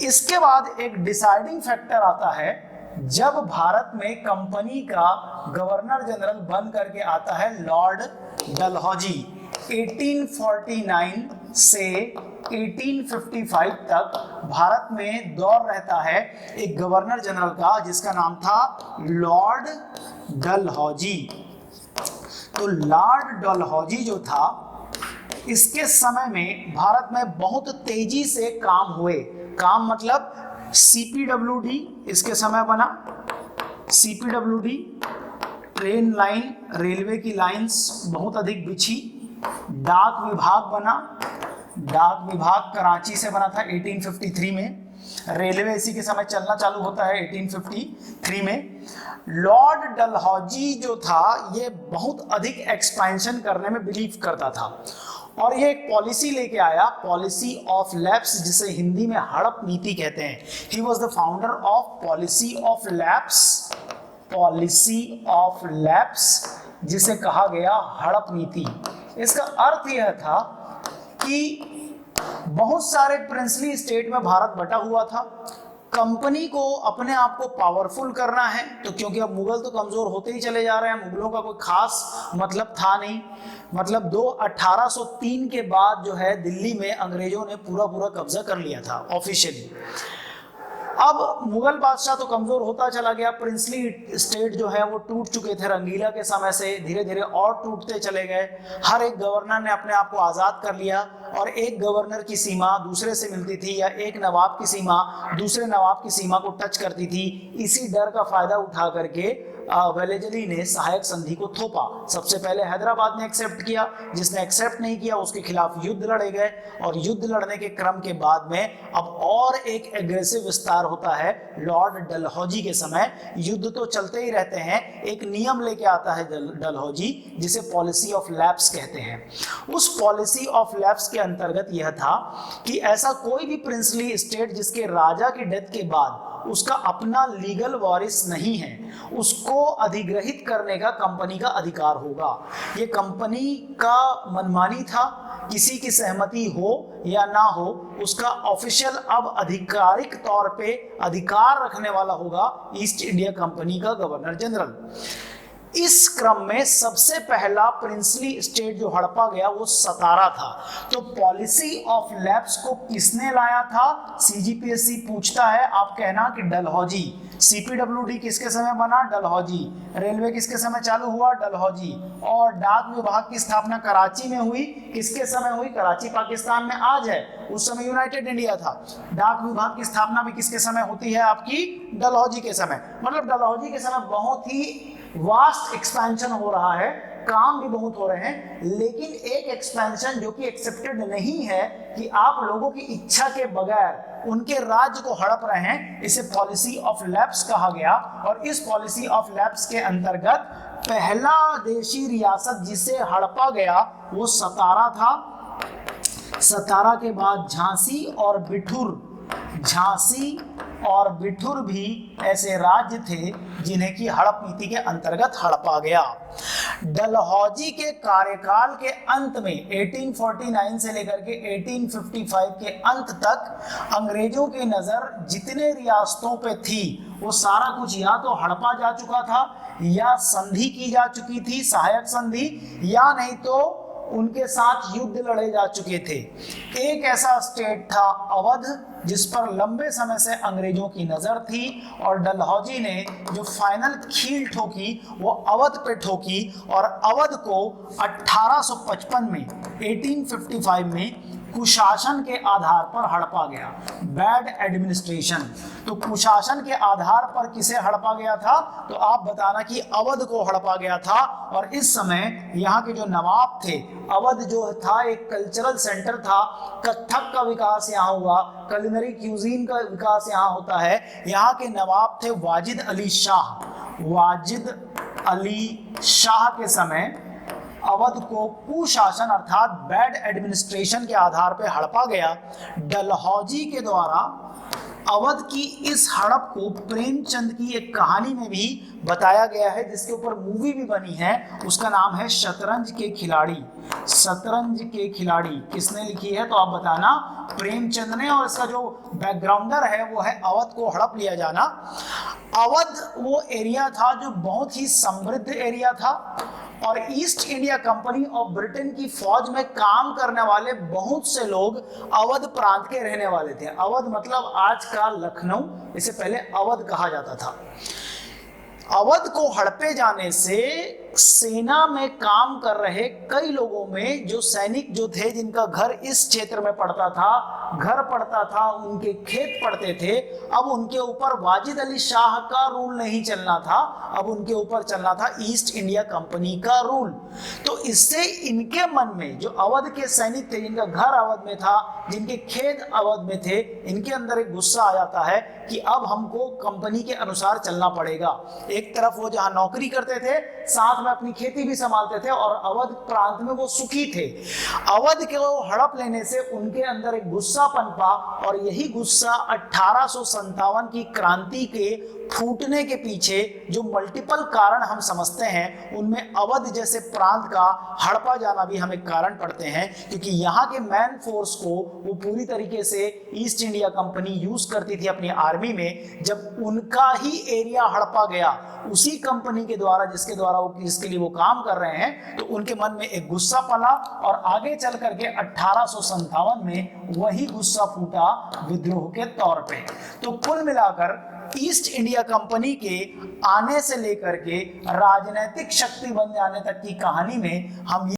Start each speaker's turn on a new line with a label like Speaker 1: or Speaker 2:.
Speaker 1: इसके बाद एक डिसाइडिंग फैक्टर आता है जब भारत में कंपनी का गवर्नर जनरल बन करके आता है लॉर्ड डलहौजी। 1849 से 1855 तक भारत में दौर रहता है एक गवर्नर जनरल का जिसका नाम था लॉर्ड डलहौजी। तो लॉर्ड डलहौजी जो था, इसके समय में भारत में बहुत तेजी से काम हुए। काम मतलब CPWD इसके समय बना। CPWD ट्रेन लाइन, रेलवे की लाइंस बहुत अधिक बिछी। डाक विभाग बना। डाक विभाग कराची से बना था 1853 में। रेलवे इसी के समय चलना चालू होता है 1853 में। लॉर्ड डलहौजी जो था ये बहुत अधिक एक्सपेंशन करने में बिलीव करता था और ये एक पॉलिसी लेके आया, पॉलिसी ऑफ लैप्स, जिसे हिंदी में हड़प नीति कहते हैं। He was the founder of policy of lapse, policy of lapse जिसे कहा गया हड़प नीति। इसका अर्थ यह था कि बहुत सारे प्रिंसली स्टेट में भारत बटा हुआ था। कंपनी को अपने आप को पावरफुल करना है, तो क्योंकि अब मुगल तो कमजोर होते ही चले जा रहे हैं, मुगलों का कोई खास मतलब था नहीं। मतलब 1803 के बाद जो है दिल्ली में अंग्रेजों ने पूरा कब्जा कर लिया था ऑफिशियली। अब मुगल बादशाह तो कमजोर होता चला गया, प्रिंसली स्टेट जो है वो टूट चुके थे रंगीला के समय से, धीरे धीरे और टूटते चले गए। हर एक गवर्नर ने अपने आप को आजाद कर लिया और एक गवर्नर की सीमा दूसरे से मिलती थी या एक नवाब की सीमा दूसरे नवाब की सीमा को टच करती थी। इसी डर का फायदा उठा करके वेलेजली ने सहायक संधि को थोपा। सबसे पहले हैदराबाद ने एक्सेप्ट किया, जिसने एक्सेप्ट नहीं किया उसके खिलाफ युद्ध लड़े गए और युद्ध लड़ने के क्रम के बाद में अब और एक एग्रेसिव विस्तार होता है लॉर्ड डलहौजी के समय। युद्ध तो चलते ही रहते हैं, एक नियम लेके आता है डलहौजी जिसे पॉलिसी ऑफ लैप्स कहते हैं। उस पॉलिसी ऑफ लैप्स के अंतर्गत यह था कि ऐसा कोई भी प्रिंसली स्टेट जिसके राजा की डेथ के बाद उसका अपना लीगल वारिस नहीं है, उसको अधिग्रहित करने का कंपनी का अधिकार होगा। ये कंपनी का मनमानी था, किसी की सहमति हो या ना हो, उसका ऑफिशियल अब आधिकारिक तौर पे अधिकार रखने वाला होगा ईस्ट इंडिया कंपनी का गवर्नर जनरल। इस क्रम में सबसे पहला प्रिंसली स्टेट जो हड़पा गया वो सतारा था। तो पॉलिसी ऑफ लैप्स को किसने लाया था? CGPSC पूछता है, आप कहना कि डलहौजी। CPWD किसके समय बना? डलहौजी। रेलवे किसके समय चालू हुआ? डलहौजी। और डाक विभाग की स्थापना कराची में हुई, किसके समय हुई? कराची पाकिस्तान में आज है, उस समय यूनाइटेड इंडिया था। डाक विभाग की स्थापना भी किसके समय होती है? आपकी डलहौजी के समय। मतलब डलहौजी के समय बहुत ही वास्ट एक्सपेंशन हो रहा है, काम भी बहुत हो रहे हैं, लेकिन एक एक्सपेंशन जो कि एक्सेप्टेड नहीं है कि आप लोगों की इच्छा के बगैर उनके राज्य को हड़प रहे हैं, इसे पॉलिसी ऑफ लैप्स कहा गया। और इस पॉलिसी ऑफ लैप्स के अंतर्गत पहला देशी रियासत जिसे हड़पा गया वो सतारा था। सतारा के बाद झांसी और बिठूर, झांसी और बिठूर भी ऐसे राज्य थे जिन्हें की हड़प नीति के अंतर्गत हड़पा गया। डलहौजी के कार्यकाल के अंत में 1849 से लेकर के 1855 के अंत तक अंग्रेजों की नजर जितने रियासतों पे थी वो सारा कुछ या तो हड़पा जा चुका था या संधि की जा चुकी थी, सहायक संधि, या नहीं तो उनके साथ युद्ध लड़े जा चुके थे। एक ऐसा स्टेट था अवध, जिस पर लंबे समय से अंग्रेजों की नजर थी और डलहौजी ने जो फाइनल कील ठोकी वो अवध पे ठोकी और अवध को 1855 में 1855 में कुशासन के आधार पर हड़पा गया। Bad administration. तो कुशासन के आधार पर किसे हड़पा गया था? तो आप बताना कि अवध को हड़पा गया था। और इस समय यहाँ के जो नवाब थे, अवध जो था एक कल्चरल सेंटर था, कथक का विकास यहाँ हुआ, कुलिनरी क्यूजीन का विकास यहाँ होता है। यहाँ के नवाब थे वाजिद अली शाह। वाजिद अली शाह के समय अवध को कुशासन अर्थात बैड एडमिनिस्ट्रेशन के आधार पर हड़पा गया। डलहौजी के द्वारा अवध की इस हड़प को प्रेमचंद की एक कहानी में भी बताया गया है, जिसके ऊपर मूवी भी बनी है। उसका नाम है शतरंज के खिलाड़ी। शतरंज के खिलाड़ी किसने लिखी है तो आप बताना, प्रेमचंद ने। और इसका जो बैकग्राउंडर है वो है अवध को हड़प लिया जाना। अवध वो एरिया था जो बहुत ही समृद्ध एरिया था, और east India company of Britain की फौज में काम करने वाले बहुत से लोग अवध प्रांत के रहने वाले थे। अवध मतलब आज का लखनऊ, इसे पहले अवध कहा जाता था। अवध को हड़पे जाने से सेना में काम कर रहे कई लोगों में, जो सैनिक जो थे जिनका घर इस क्षेत्र में पड़ता था, घर पड़ता था, उनके खेत पड़ते थे, अब उनके ऊपर वाजिद अली शाह का रूल नहीं चलना था, अब उनके ऊपर चलना था ईस्ट इंडिया कंपनी का रूल। तो इससे इनके मन में, जो अवध के सैनिक थे, जिनका घर अवध में था, जिनके खेत अवध में थे, इनके अंदर एक गुस्सा आ जाता है कि अब हमको कंपनी के अनुसार चलना पड़ेगा। एक तरफ वो जहां नौकरी करते थे, साथ में अपनी खेती भी संभालते थे, और अवध प्रांत में वो सुखी थे। अवध को हड़प लेने से उनके अंदर एक गुस्सा पनपा, और यही गुस्सा 1857 की क्रांति के फूटने के पीछे जो मल्टीपल कारण हम समझते हैं, उनमें अवध जैसे प्रांत का हड़पा जाना भी हमें कारण पड़ते हैं, क्योंकि यहाँ के मैन फोर्स को वो पूरी तरीके से ईस्ट इंडिया कंपनी यूज करती थी अपनी आर्मी में। जब उनका ही एरिया हड़पा गया उसी कंपनी के द्वारा, जिसके द्वारा वो जिसके लिए वो काम कर रहे हैं, तो उनके मन में एक गुस्सा पला, और आगे चल करके 1857 में वही गुस्सा फूटा विद्रोह के तौर पे। तो कुल मिलाकर ईस्ट इंडिया कंपनी के आने से लेकर के राजनीतिक शक्ति बन जाने तक की कहानी में हम